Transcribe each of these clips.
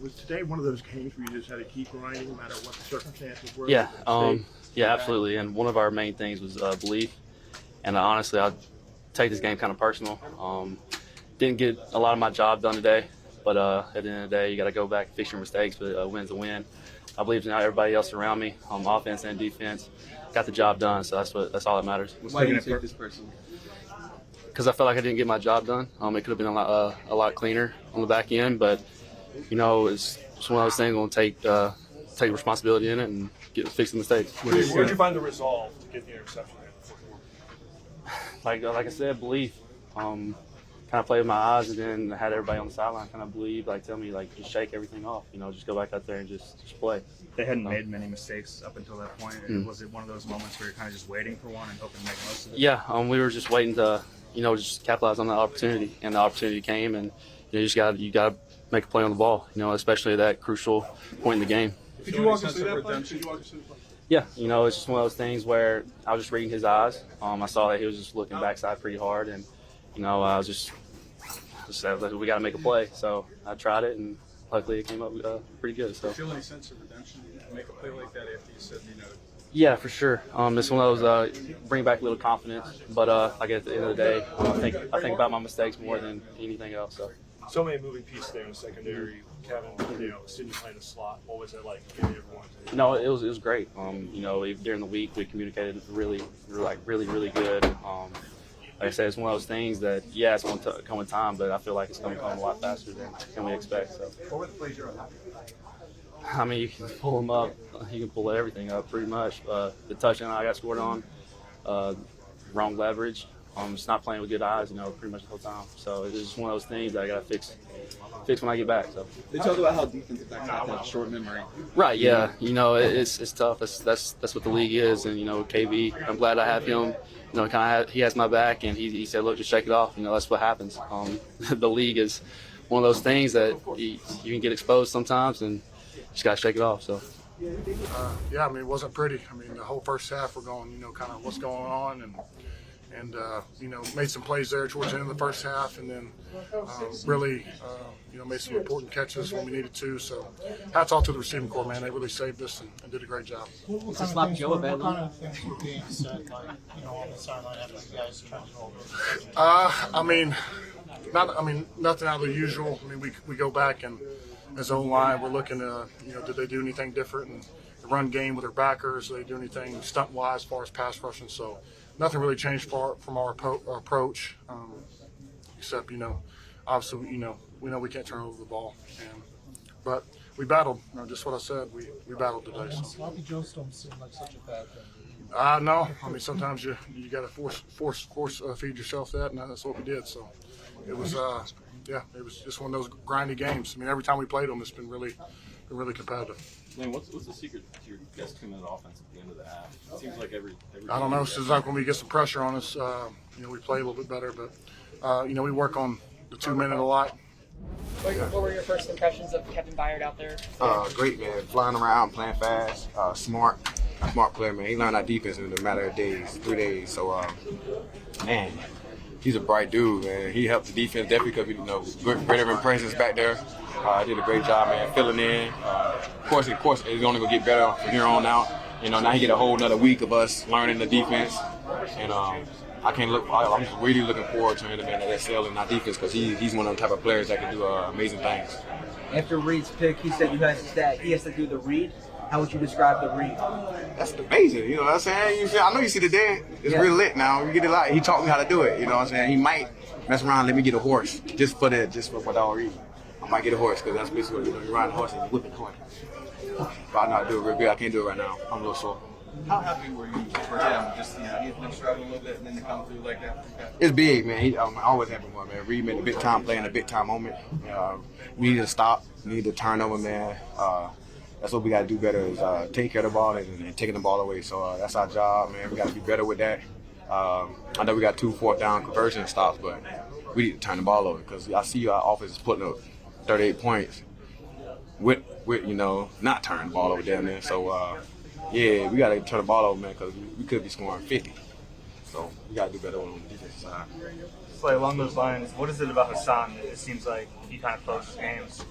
Was today one of those games where you just had to keep grinding no matter what the circumstances were? Yeah, yeah, absolutely. And one of our main things was belief. And honestly, I take this game kind of personal. Didn't get a lot of my job done today, but at the end of the day, you got to go back and fix your mistakes. But a win's a win. I believe now everybody else around me, on offense and defense, got the job done. So that's all that matters. Why do you take this personally? Because I felt like I didn't get my job done. It could have been a lot cleaner on the back end, but you know, it's one of those things. I'm gonna take responsibility in it and fix the mistakes. Where did you find the resolve to get the interception? Like I said, belief. Kind of played with my eyes, and then had everybody on the sideline kind of believe, like tell me, like just shake everything off. You know, just go back out there and just play. They hadn't made many mistakes up until that point. Was it one of those moments where you're kind of just waiting for one and hoping to make most of it? Yeah, we were just waiting to, just capitalize on that opportunity, and the opportunity came, and you got to make a play on the ball. Especially at that crucial point in the game. Could you walk us through that play? Yeah, it's just one of those things where I was just reading his eyes. I saw that he was just looking backside pretty hard, and I was just said, we got to make a play. So I tried it, and luckily it came up pretty good. So. Do you feel any sense of redemption to make a play like that after you said, Yeah, for sure. It's one of those bring back a little confidence, but like at the end of the day, I think about my mistakes more than anything else. So many moving pieces there in the secondary. Kevin, Sidney playing the slot. What was it like getting everyone? No, it was great. During the week we communicated really good. Like I said, it's one of those things that it's going to come with time, but I feel like it's going to come a lot faster than we expect. So. What were the plays you're on? I mean, you can pull them up. You can pull everything up pretty much. The touchdown I got scored on, wrong leverage. Just not playing with good eyes, pretty much the whole time. So it's just one of those things that I got to fix when I get back. So They talk about how defensive backs have to have short memory. Right, yeah. It's tough. That's what the league is, and KB. I'm glad I have him. He has my back, and he said, look, just shake it off. That's what happens. The league is one of those things that you can get exposed sometimes, and you just got to shake it off. So. It wasn't pretty. The whole first half we're going, kind of what's going on, and made some plays there towards the end of the first half, and then really, made some important catches when we needed to. So hats off to the receiving corps, man. They really saved us and did a great job. What kind of things were being said, on the sideline after you guys turned over? Nothing out of the usual. We go back and as O-line, we're looking to, did they do anything different in the run game with their backers? Did they do anything stunt-wise as far as pass rushing? So nothing really changed from our approach, except, obviously, we know we can't turn over the ball. But we battled, just what I said, we battled today. So. Sloppy Joes don't seem like such a bad thing. No. Sometimes you got to force feed yourself that, and that's what we did. So it was, it was just one of those grindy games. Every time we played them, it's been really competitive. Man, what's the secret to your best 2-minute offense at the end of the half? It seems like every I don't know. It seems like when we get some pressure on us, we play a little bit better. But we work on the 2-minute a lot. What were your first impressions of Kevin Byard out there? Great, man. Flying around, playing fast, smart player, man. He learned our defense in a matter of days, 3 days. So, man, he's a bright dude, man. He helped the defense definitely because, veteran presence back there. Did a great job, man, filling in. Of course, it's only going to get better from here on out. Now he get a whole another week of us learning the defense. And I'm just really looking forward to him, man, that excel in our defense because he's one of the type of players that can do amazing things. After Reed's pick, he said he has to do the read. How would you describe the read? That's amazing, you know what I'm saying? I know you see the day. It's real lit now. You get it live. He taught me how to do it, you know what I'm saying? He might mess around and let me get a horse just for what I'll read. I might get a horse because that's basically what you're riding a horse and you're whipping a horse. But I know how to do it real good. I can't do it right now. I'm a little sore. How happy were you for him? Just he's been struggling a little bit, and then to come through like that. It's big, man. I'm always happy for him, man. Reed made a big time play in a big time moment. We need to stop. We need to turn over, man. That's what we got to do better is take care of the ball and taking the ball away. So that's our job, man. We got to be better with that. I know we got 2 4th-down conversion stops, but we need to turn the ball over because I see our offense is putting up 38 points with not turning the ball over down there. So, we got to turn the ball over, man, because we could be scoring 50. So we got to do better on the defensive side. Slay, along those lines, what is it about Haason that it seems like he kind of closes games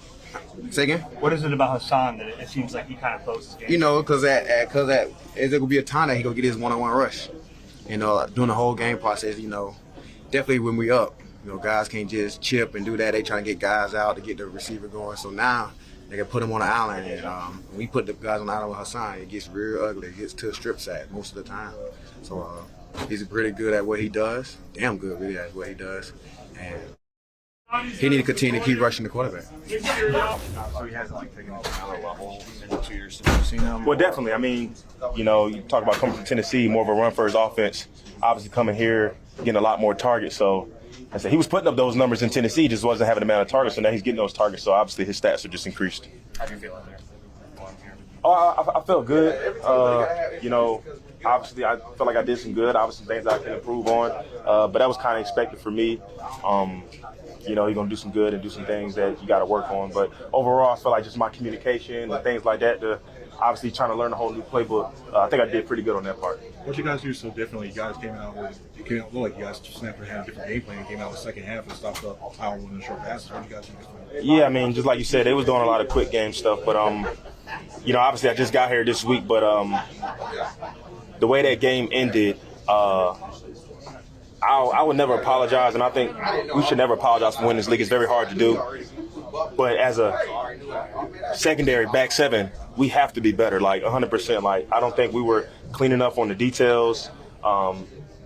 Say again? What is it about Haason that it seems like he kind of closes games? You know, because there's going to be a time that he going to get his one-on-one rush. You know, during the whole game process, you know, definitely when we up, you know, guys can't just chip and do that. They trying to get guys out to get the receiver going. So now they can put him on the island. And when we put the guys on the island with Haason, it gets real ugly. It gets to a strip sack most of the time. So he's pretty good at what he does. Damn good, really, at what he does. And he need to continue to keep rushing the quarterback. So he hasn't like taken it to another level in the 2 years since we've seen him. Well, definitely. I mean, you know, you talk about coming from Tennessee, more of a run-first offense. Obviously, coming here, getting a lot more targets. So, I said he was putting up those numbers in Tennessee, just wasn't having the amount of targets. So now he's getting those targets. So obviously, his stats are just increased. How do you feel out there? Oh, I felt good. You know, obviously, I felt like I did some good. Obviously, things I can improve on. But that was kind of expected for me. You know, you're going to do some good and do some things that you got to work on. But overall, I feel like just my communication and things like that, obviously trying to learn a whole new playbook, I think I did pretty good on that part. What you guys do so differently? You guys came out like you guys just never had a different game plan. You came out with the second half and stopped up power in the short passes. What do you guys do differently? Yeah, I mean, just like you said, they was doing a lot of quick game stuff. But, you know, obviously I just got here this week. But the way that game ended, I would never apologize, and I think we should never apologize for winning this league. It's very hard to do. But as a secondary back seven, we have to be better, like 100%. Like, I don't think we were clean enough on the details.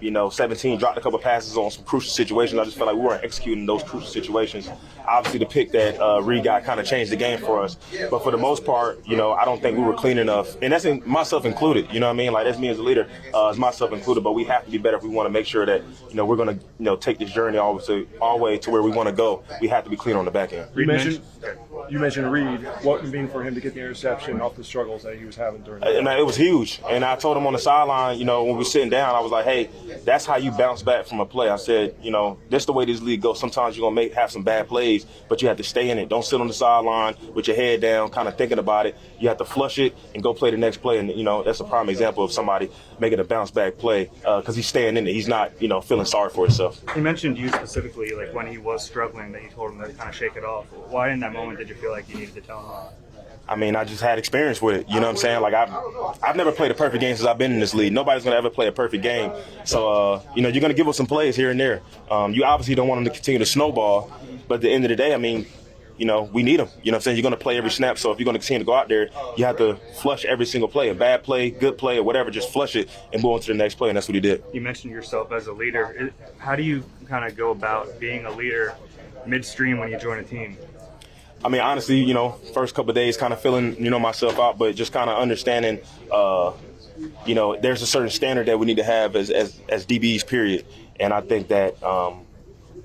You know, 17 dropped a couple of passes on some crucial situations. I just felt like we weren't executing those crucial situations. Obviously, the pick that Reed got kind of changed the game for us. But for the most part, you know, I don't think we were clean enough. And that's myself included, you know what I mean? Like, that's me as a leader, it's myself included. But we have to be better if we want to make sure that, you know, we're going to, you know, take this journey all the way to where we want to go. We have to be clean on the back end. You mentioned Reed. What would it mean for him to get the interception off the struggles that he was having during the game? It was huge. And I told him on the sideline, you know, when we were sitting down, I was like, hey, that's how you bounce back from a play. I said, you know, that's the way this league goes. Sometimes you're going to have some bad plays, but you have to stay in it. Don't sit on the sideline with your head down, kind of thinking about it. You have to flush it and go play the next play. And, you know, that's a prime example of somebody making a bounce back play because he's staying in it. He's not, you know, feeling sorry for himself. You mentioned you specifically, like when he was struggling, that you told him to kind of shake it off. Why in that moment did you feel like you needed to tell him that? I mean, I just had experience with it. You know what I'm saying? Like, I've never played a perfect game since I've been in this league. Nobody's going to ever play a perfect game. So, you know, you're going to give us some plays here and there. You obviously don't want them to continue to snowball. But at the end of the day, I mean, you know, we need them. You know what I'm saying? You're going to play every snap. So if you're going to continue to go out there, you have to flush every single play. A bad play, good play, or whatever, just flush it and move on to the next play. And that's what he did. You mentioned yourself as a leader. How do you kind of go about being a leader midstream when you join a team? I mean, honestly, you know, first couple of days kind of feeling, you know, myself out, but just kind of understanding, you know, there's a certain standard that we need to have as DBs, period. And I think that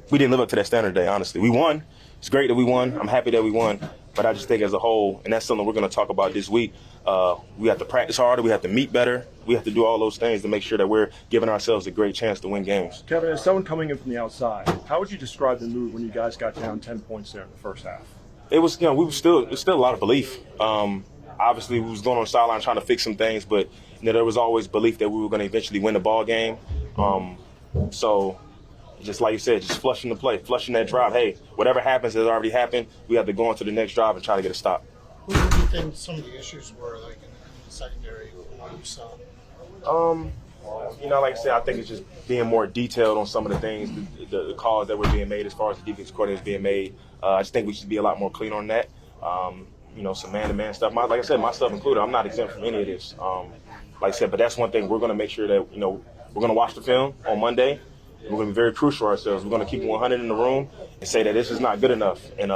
we didn't live up to that standard today, honestly. We won. It's great that we won. I'm happy that we won. But I just think as a whole, and that's something we're going to talk about this week, we have to practice harder. We have to meet better. We have to do all those things to make sure that we're giving ourselves a great chance to win games. Kevin, as someone coming in from the outside, how would you describe the mood when you guys got down 10 points there in the first half? It was, you know, it was still a lot of belief. Obviously, we was going on the sideline trying to fix some things, but you know, there was always belief that we were going to eventually win the ball game. So, just like you said, just flushing the play, flushing that drive. Hey, whatever happens has already happened. We have to go on to the next drive and try to get a stop. What do you think some of the issues were, like in the secondary? What you saw? You know, like I said, I think it's just being more detailed on some of the things, the calls that were being made as far as the defense coordinator is being made. I just think we should be a lot more clean on that. You know, some man-to-man stuff. Like I said, myself included, I'm not exempt from any of this. Like I said, but that's one thing we're going to make sure that, you know, we're going to watch the film on Monday. We're going to be very crucial ourselves. We're going to keep 100 in the room and say that this is not good enough. And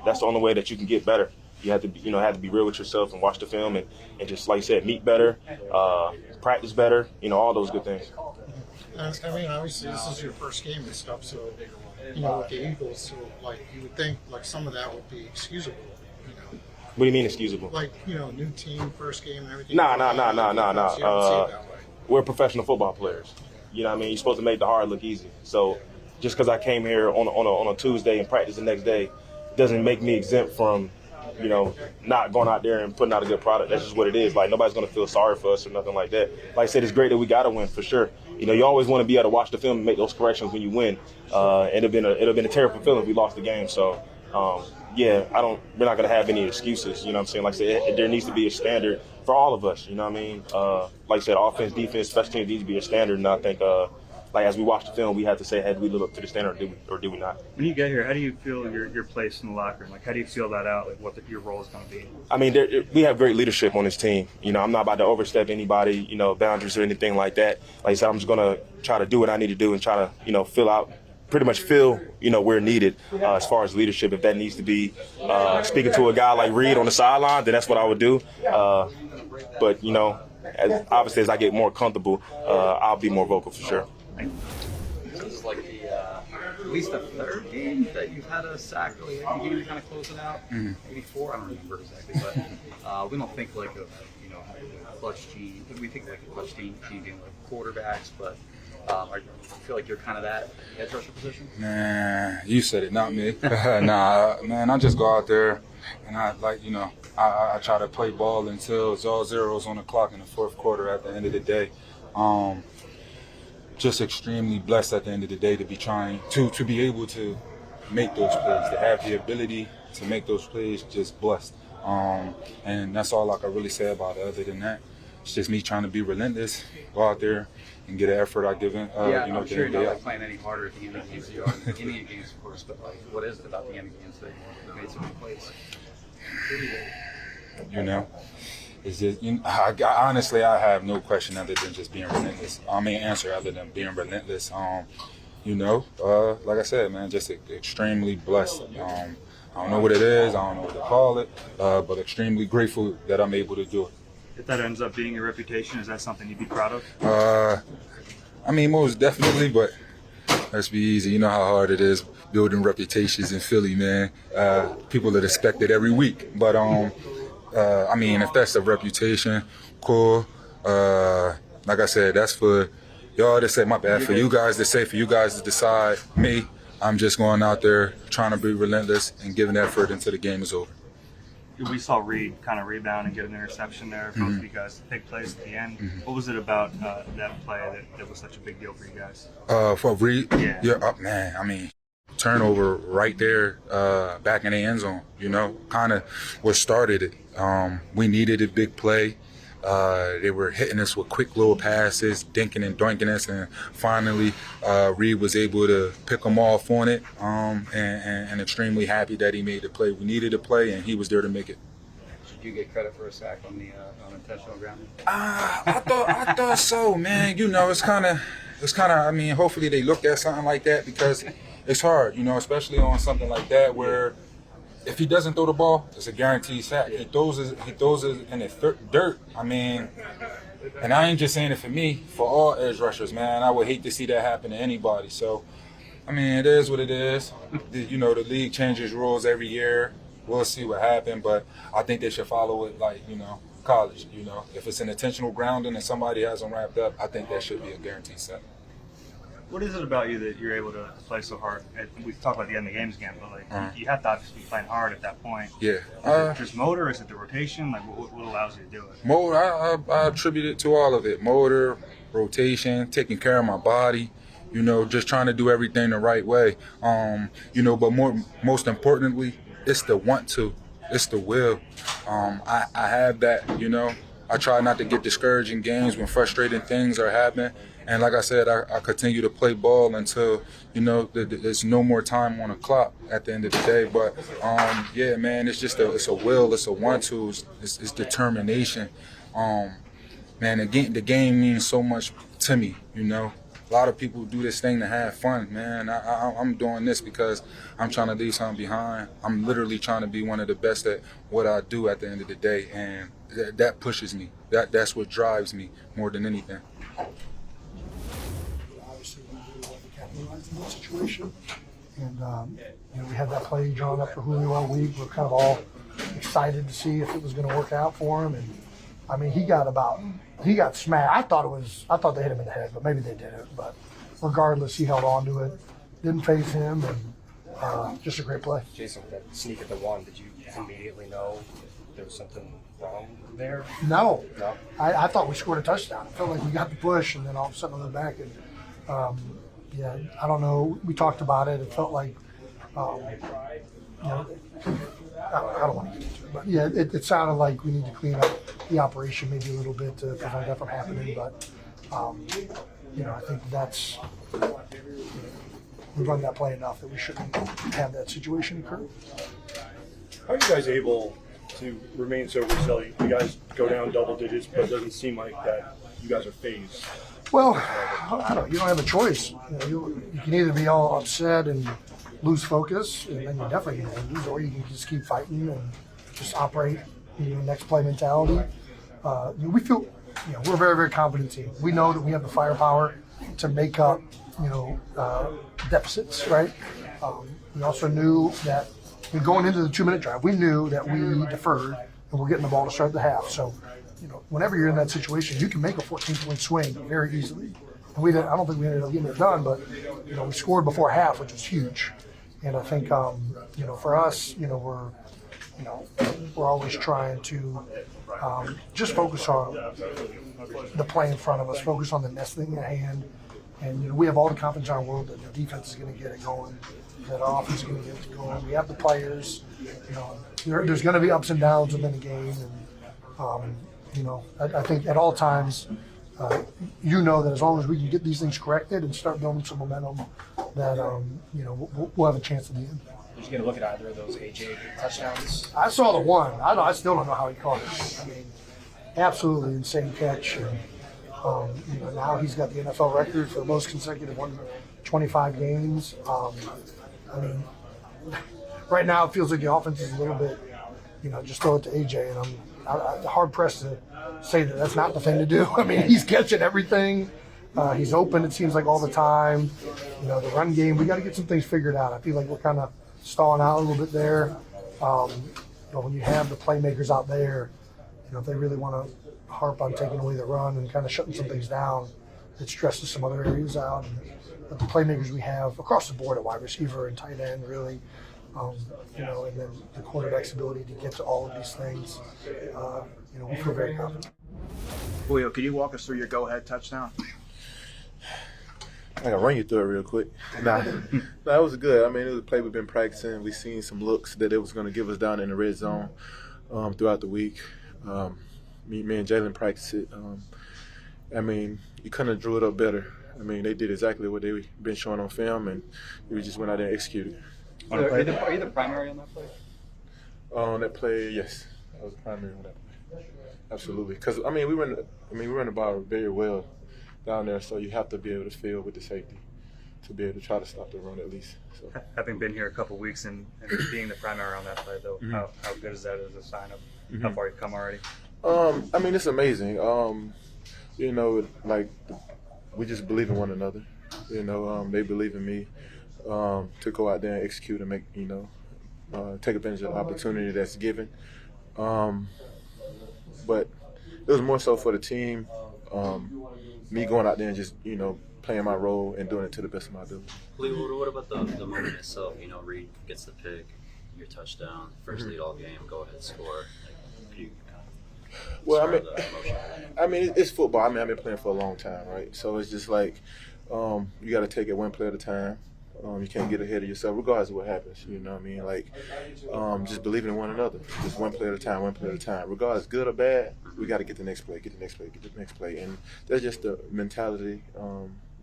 that's the only way that you can get better. You have to, have to be real with yourself and watch the film and just, like you said, meet better, practice better, you know, all those good things. I mean, obviously, this is your first game and stuff, so, you know, with the Eagles, so, like, you would think, like, some of that would be excusable, you know. What do you mean excusable? Like, you know, new team, first game and everything. Nah. We're professional football players. You know what I mean? You're supposed to make the hard look easy. So just because I came here on a Tuesday and practice the next day doesn't make me exempt from, you know, not going out there and putting out a good product. That's just what it is. Like, nobody's going to feel sorry for us or nothing like that. Like I said, it's great that we got to win for sure. You know, you always want to be able to watch the film and make those corrections when you win. It'd have been a terrible feeling if we lost the game. So yeah, we're not going to have any excuses, you know what I'm saying? Like I said, there needs to be a standard for all of us, you know what I mean? Like I said, offense, defense, special teams needs to be a standard, and I think, like as we watch the film, we have to say, hey, do we live up to the standard or do we not? When you get here, how do you feel your place in the locker room? Like, how do you feel that out? Like, what your role is going to be? I mean, we have great leadership on this team. You know, I'm not about to overstep anybody, you know, boundaries or anything like that. Like I said, I'm just going to try to do what I need to do and try to, you know, pretty much feel, you know, where needed as far as leadership. If that needs to be speaking to a guy like Reed on the sideline, then that's what I would do. But, you know, obviously as I get more comfortable, I'll be more vocal for sure. This is like the at least the third game that you've had a sack really heavy game to kind of close it out. Maybe 4, I don't remember exactly, but we don't think like of, you know, having a clutch team. We think like a clutch team being like quarterbacks, but I feel like you're kind of that edge rusher position. Man, you said it, not me. Nah, man, I just go out there and I like, you know, I try to play ball until it's all zeros on the clock in the fourth quarter at the end of the day. Just extremely blessed at the end of the day to be trying to be able to make those plays, to have the ability to make those plays, just blessed. And that's all I can really say about it. Other than that, it's just me trying to be relentless, go out there and get an effort I give in. Yeah, you know, I'm sure you're not like playing any harder at the end of games than you are in the Indian games, of course, but like, what is it about the end of games that made so many plays? You know, it's just, you know, I honestly, I have no question other than just being relentless. Answer other than being relentless. You know, like I said, man, just extremely blessed. I don't know what it is, I don't know what to call it, but extremely grateful that I'm able to do it. If that ends up being your reputation, is that something you'd be proud of? I mean, most definitely, but let's be easy. You know how hard it is building reputations in Philly, man. People that expect it every week. But, I mean, if that's the reputation, cool. Like I said, that's for y'all to say, my bad, for you guys to say, for you guys to decide. Me, I'm just going out there trying to be relentless and giving effort until the game is over. We saw Reed kind of rebound and get an interception there. Both of you guys take place at the end. What was it about that play that was such a big deal for you guys? For Reed? Yeah. Man, I mean, turnover right there back in the end zone, you know, kind of what started it. We needed a big play. They were hitting us with quick little passes, dinking and doinking us, and finally Reed was able to pick them off on it, and extremely happy that he made the play. We needed a play, and he was there to make it. Should you get credit for a sack on the unintentional grounding? I thought so, man. You know, it's kind of. I mean, hopefully they look at something like that because it's hard, you know, especially on something like that where. If he doesn't throw the ball, it's a guaranteed sack. He throws it in the dirt. I mean, and I ain't just saying it for me, for all edge rushers, man. I would hate to see that happen to anybody. So, I mean, it is what it is. You know, the league changes rules every year. We'll see what happens, but I think they should follow it like, you know, college, you know. If it's an intentional grounding and somebody has them wrapped up, I think that should be a guaranteed sack. What is it about you that you're able to play so hard? We talked about the end of the games again, but like you have to obviously be playing hard at that point. Yeah. Is it just motor? Is it the rotation? Like what allows you to do it? Motor. I attribute it to all of it. Motor, rotation, taking care of my body. You know, just trying to do everything the right way. You know, but most importantly, it's the want to. It's the will. I have that. You know, I try not to get discouraged in games when frustrating things are happening. And like I said, I continue to play ball until, you know, there's no more time on the clock at the end of the day. But, yeah, man, it's just it's a will, it's a want-to, it's determination. Man, the game means so much to me, you know. A lot of people do this thing to have fun, man. I'm doing this because I'm trying to leave something behind. I'm literally trying to be one of the best at what I do at the end of the day. And that pushes me. That's what drives me more than anything. Situation, and you know, we had that play drawn up for Julio all week. We're kind of all excited to see if it was going to work out for him, and I mean, he got smashed. I thought they hit him in the head, but maybe they didn't. But regardless, he held on to it, didn't phase him, and just a great play. Jason, that sneak at the one, did you immediately know there was something wrong there? No. I thought we scored a touchdown. It felt like we got the push, and then all of a sudden on the back, and yeah, I don't know. We talked about it. It felt like I don't want to get into it, but yeah, it sounded like we need to clean up the operation maybe a little bit to prevent that from happening. But I think that's we run that play enough that we shouldn't have that situation occur. How are you guys able to remain so resilient? You guys go down double digits, but it doesn't seem like that you guys are phased. Well, you don't have a choice. You can either be all upset and lose focus, and then you're definitely going to lose, or you can just keep fighting and just operate next play mentality. We feel we're a very, very confident team. We know that we have the firepower to make up deficits, right? We also knew that going into the 2-minute drive, we knew that we deferred and we're getting the ball to start the half. So, whenever you're in that situation, you can make a 14-point swing very easily. And I don't think we ended up getting it done, but we scored before half, which was huge. And I think for us, we're always trying to just focus on the play in front of us, focus on the next thing at hand. And we have all the confidence in our world that the defense is going to get it going, that our offense is going to get it going. We have the players. There's going to be ups and downs within the game, and I think at all times, that as long as we can get these things corrected and start building some momentum, that we'll have a chance at the end. Did you get a look at either of those AJ touchdowns? I saw the one. I still don't know how he caught it. I mean, absolutely insane catch. And, now he's got the NFL record for the most consecutive 125 games. Right now it feels like the offense is a little bit, just throw it to AJ, and I'm hard pressed to say that that's not the thing to do. I mean, he's catching everything. He's open, it seems like, all the time. The run game, we got to get some things figured out. I feel like we're kind of stalling out a little bit there. But when you have the playmakers out there, if they really want to harp on taking away the run and kind of shutting some things down, it stresses some other areas out. But the playmakers we have across the board at wide receiver and tight end, really, and then the quarterback's ability to get to all of these things, we feel very confident. Julio, can you walk us through your go-ahead touchdown? I can run you through it real quick. It was good. I mean, it was a play we've been practicing. We've seen some looks that it was going to give us down in the red zone throughout the week. Me and Jalen practiced it. You couldn't have drew it up better. They did exactly what they've been showing on film, and we just went out there and executed. Are you the primary on that play? On that play, yes. I was the primary on that play. Absolutely. Because, we run the ball very well down there, so you have to be able to feel with the safety to be able to try to stop the run at least. So. Having been here a couple of weeks and being the primary on that play, though, how good is that as a sign of how far you've come already? It's amazing. We just believe in one another. They believe in me to go out there and execute and make, take advantage of the opportunity that's given. But it was more so for the team. Me going out there and just, playing my role and doing it to the best of my ability. What about the moment itself? Reed gets the pick, your touchdown, first lead all game, go ahead, score. It's football. I've been playing for a long time, right? So it's just like you got to take it one play at a time. You can't get ahead of yourself, regardless of what happens. You know what I mean? Just believing in one another. Just one play at a time, Regardless, good or bad, we got to get the next play, get the next play. And that's just the mentality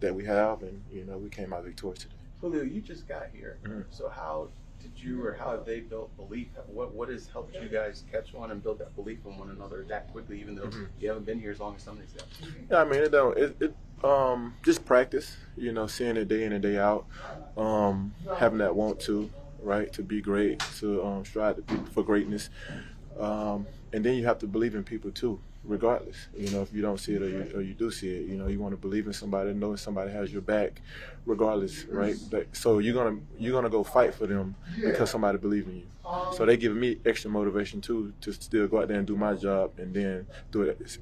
that we have, and, we came out victorious today. Julio, you just got here. So how did you, or how have they built belief? What has helped you guys catch on and build that belief in one another that quickly, even though you haven't been here as long as some of these guys? Yeah, just practice, seeing it day in and day out, having that want to, right, to be great, to strive for greatness. And then you have to believe in people too, regardless. If you don't see it or you do see it, you want to believe in somebody, knowing somebody has your back, regardless, right? So you're gonna go fight for them because somebody believes in you. So they give me extra motivation too to still go out there and do my job, and then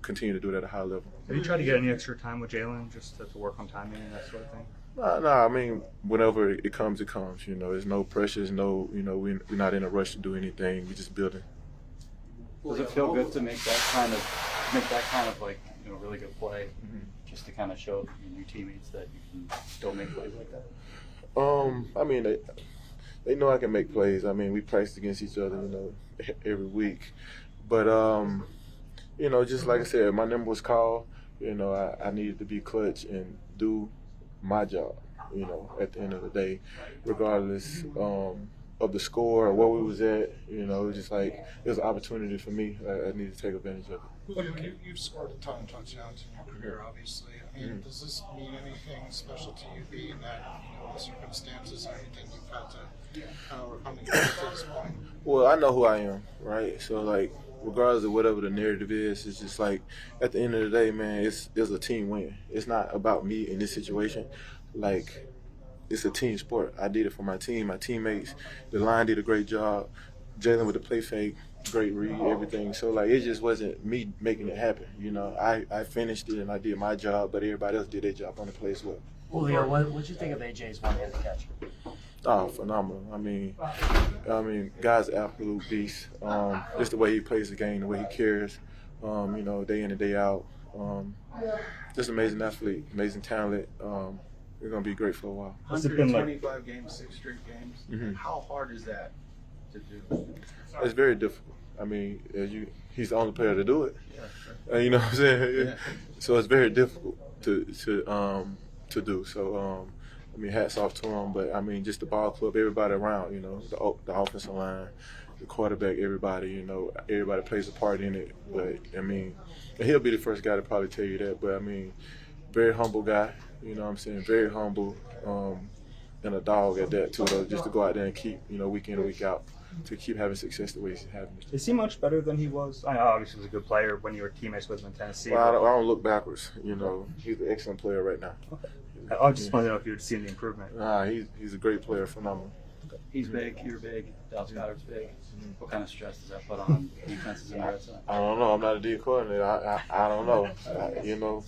continue to do it at a high level. Have you tried to get any extra time with Jalen just to work on timing and that sort of thing? No. Whenever it comes, it comes. There's no pressure. We're not in a rush to do anything. We're just building. Does it feel good to make that kind of really good play, just to kind of show your new teammates that you can still make plays like that? they know I can make plays. I mean, we practice against each other, you know, every week. But you know, just like I said, my number was called. You know, I needed to be clutch and do my job. You know, at the end of the day, regardless of the score or where we was at, you know, it was just like it was an opportunity for me. I needed to take advantage of it. Julio, you've scored a ton of touchdowns in your career, obviously. I mean, does this mean anything special to you, being that, you know, the circumstances and everything you've had to overcome to get to this point? Well, I know who I am, right? So, like, regardless of whatever the narrative is, it's just like, at the end of the day, man, it's a team win. It's not about me in this situation. Like, it's a team sport. I did it for my team, my teammates. The line did a great job. Jalen with the play fake, great read, everything. So, like, it just wasn't me making it happen. You know, I finished it and I did my job, but everybody else did their job on the play as well. Julio, what did you think of AJ's one-handed catch? Oh, phenomenal. I mean, guy's an absolute beast. Just the way he plays the game, the way he cares, you know, day in and day out. Just amazing athlete, amazing talent. We're going to be great for a while. 125 games, 6 straight games. Mm-hmm. How hard is that to do? It's very difficult. I mean, he's the only player to do it. Yeah, sure. You know what I'm saying? Yeah. So it's very difficult to do. So, I mean, hats off to him. But, I mean, just the ball club, everybody around, you know, the offensive line, the quarterback, everybody, you know, everybody plays a part in it. But, I mean, and he'll be the first guy to probably tell you that. But, I mean, very humble guy, you know what I'm saying, very humble, and a dog at that, too, though, just to go out there and keep, you know, week in and week out, to keep having success the way he's having it. Is he much better than he was? I know obviously he was a good player when you were teammates with him in Tennessee. Well, I don't look backwards, you know. He's an excellent player right now. Okay. I just wanted to know if you had seen the improvement. He's a great player, phenomenal. He's big, you're big, Dallas Goedert's big. What kind of stress does that put on defenses in the red zone? I don't know. I'm not a D coordinator. I don't know. You know.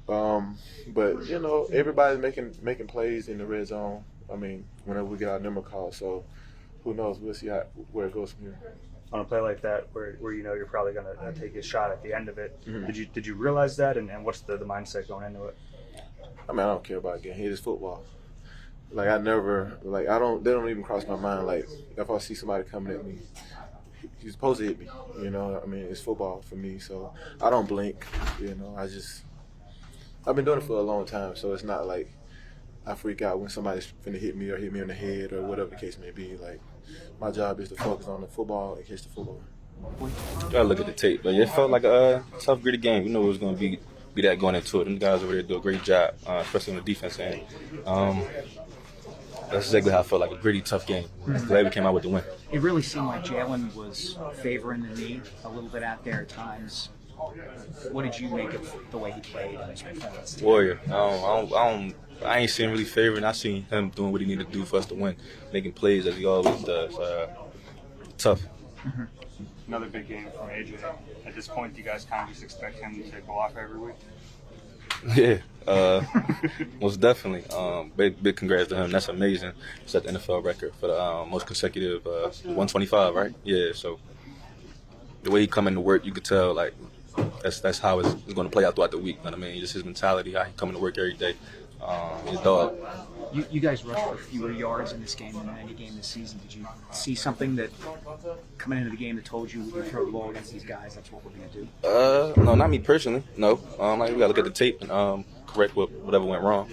But, you know, everybody's making plays in the red zone. I mean, whenever we get our number called. So, who knows? We'll see where it goes from here. On a play like that, where you know you're probably going to take a shot at the end of it, did you realize that, and what's the mindset going into it? I mean, I don't care about getting hit. It's football. Like, they don't even cross my mind. Like, if I see somebody coming at me, he's supposed to hit me. You know, I mean, it's football for me. So I don't blink. You know, I've been doing it for a long time. So it's not like I freak out when somebody's finna hit me or hit me on the head or whatever the case may be. Like, my job is to focus on the football and catch the football. I look at the tape, but it felt like a tough, gritty game. We knew it was going to be that going into it. Them guys over there do a great job, especially on the defense end. That's exactly how I felt, like a gritty, tough game. Glad we came out with the win. It really seemed like Jalen was favoring the knee a little bit out there at times. What did you make of the way he played in his performance? Warrior. I ain't seen really favoring. I seen him doing what he needed to do for us to win, making plays as he always does. Tough. Mm-hmm. Another big game from AJ. At this point, do you guys kind of just expect him to go off every week? Yeah, most definitely. Big congrats to him. That's amazing. Set the NFL record for the most consecutive 125, right? Yeah. So the way he come into work, you could tell like that's how it's going to play out throughout the week. You know what I mean? Just his mentality, how he coming to work every day. His dog. You guys rushed for fewer yards in this game than in any game this season. Did you see something that coming into the game that told you we can throw the ball against these guys? That's what we're going to do. No, not me personally. No, like we got to look at the tape and correct whatever went wrong.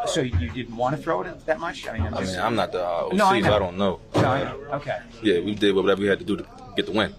So you didn't want to throw it that much? I mean, I'm not the OC, no, so I don't know. No, I know. Okay. Yeah, we did whatever we had to do to get the win.